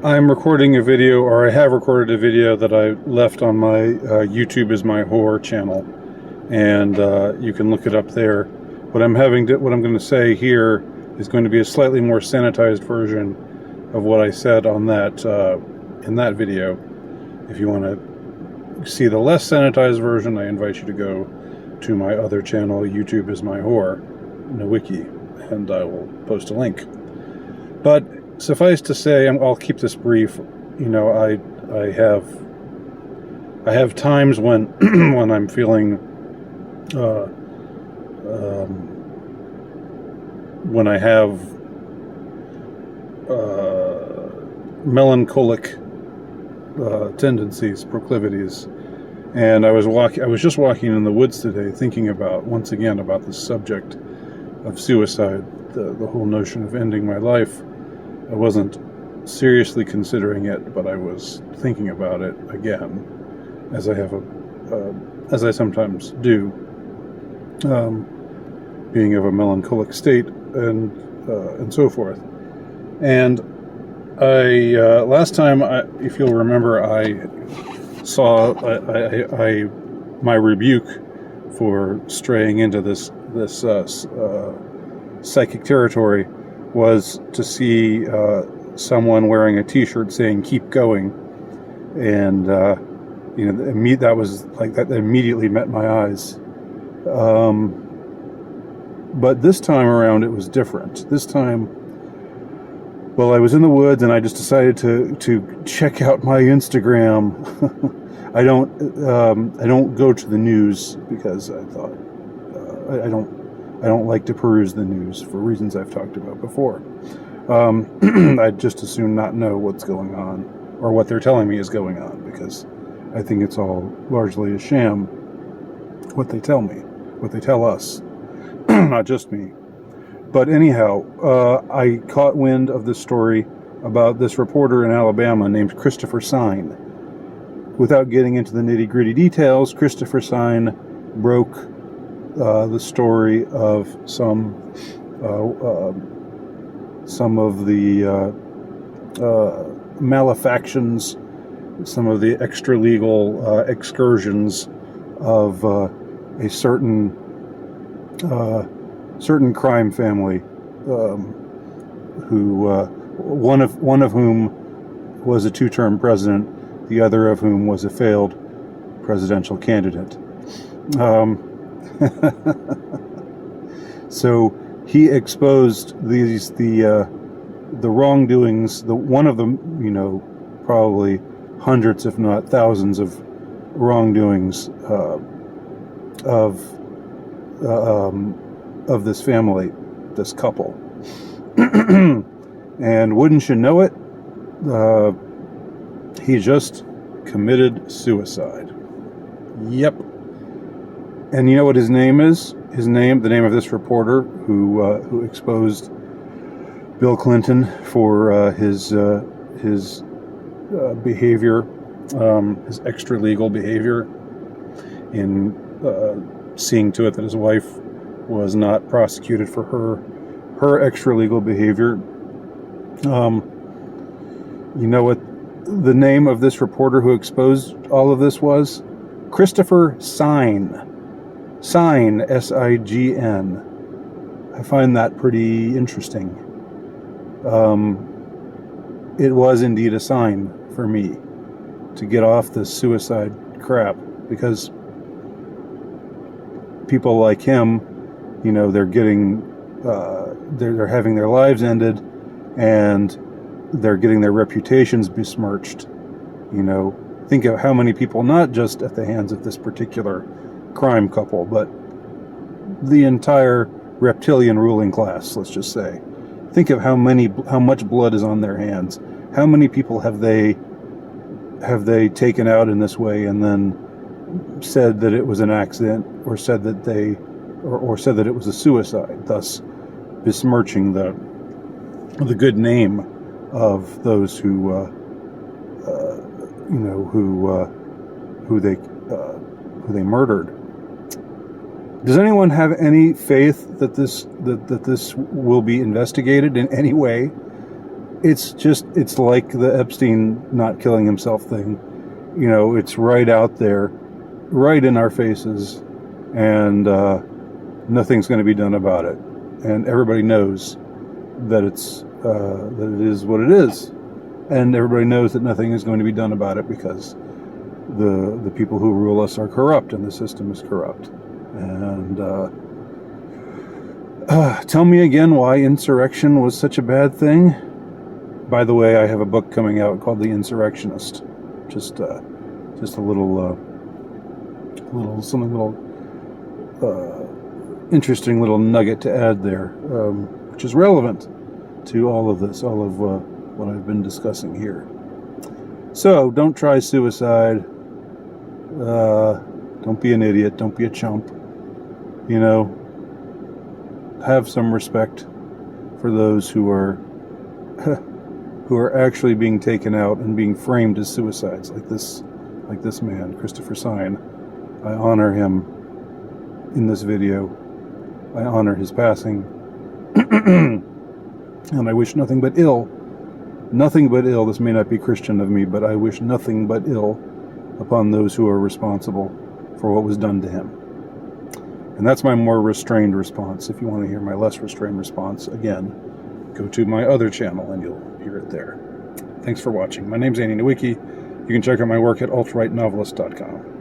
I'm recording a video, or I have recorded a video that I left on my YouTube is my whore channel, and you can look it up there. What I'm going to say here is going to be a slightly more sanitized version of what I said on that in that video. If you want to see the less sanitized version, I invite you to go to my other channel, YouTube is my whore, Nowiki, and I will post a link. But suffice to say, I'll keep this brief. You know, I have times when when I'm feeling when I have melancholic tendencies, proclivities, and I was just walking in the woods today, thinking once again about the subject of suicide, the whole notion of ending my life. I wasn't seriously considering it, but I was thinking about it again, as as I sometimes do, being of a melancholic state and so forth. And last time, if you'll remember, I saw my rebuke for straying into this psychic territory was to see someone wearing a T-shirt saying "Keep going," and you know, that immediately met my eyes. But this time around, it was different. This time, well, I was in the woods, and I just decided to check out my Instagram. I don't go to the news because I thought I don't like to peruse the news for reasons I've talked about before. I'd just as soon not know what's going on or what they're telling me is going on, because I think it's all largely a sham, what they tell me, what they tell us, not just me. But anyhow, I caught wind of this story about this reporter in Alabama named Christopher Sign. Without getting into the nitty-gritty details, Christopher Sign broke the story of some of the malefactions, some of the extra-legal excursions of a certain crime family, who one of whom was a two-term president, the other of whom was a failed presidential candidate. So he exposed the wrongdoings, one of them, you know, probably hundreds, if not thousands, of wrongdoings of this family, this couple. And wouldn't you know it, he just committed suicide. Yep. And you know what his name is? The name of this reporter who exposed Bill Clinton for his behavior, his extra-legal behavior in seeing to it that his wife was not prosecuted for her extra-legal behavior. You know what the name of this reporter who exposed all of this was? Christopher Sign. Sign, S-I-G-N. I find that pretty interesting. It was indeed a sign for me to get off this suicide crap, because people like him, you know, they're getting, they're having their lives ended, and they're getting their reputations besmirched. You know, think of how many people, not just at the hands of this particular crime couple, but the entire reptilian ruling class, let's just say. Think of how much blood is on their hands. How many people have they taken out in this way, and then said that it was an accident, or said that it was a suicide, thus besmirching the good name of those who they murdered. Does anyone have any faith that this will be investigated in any way? it's like the Epstein not killing himself thing. You know, it's right out there, right in our faces, and nothing's going to be done about it. And everybody knows that it is what it is, and everybody knows that nothing is going to be done about it because the people who rule us are corrupt, and the system is corrupt. And tell me again why insurrection was such a bad thing. By the way, I have a book coming out called The Insurrectionist. Just a little interesting little nugget to add there, which is relevant to all of this, all of what I've been discussing here. So, don't try suicide. Don't be an idiot. Don't be a chump. You know, have some respect for those who are actually being taken out and being framed as suicides, like this man, Christopher Sine. I honor him in this video. I honor his passing. And I wish nothing but ill. Nothing but ill. This may not be Christian of me, but I wish nothing but ill upon those who are responsible for what was done to him. And that's my more restrained response. If you want to hear my less restrained response, again, go to my other channel and you'll hear it there. Thanks for watching. My name's Andy Nowicki. You can check out my work at altrightnovelist.com.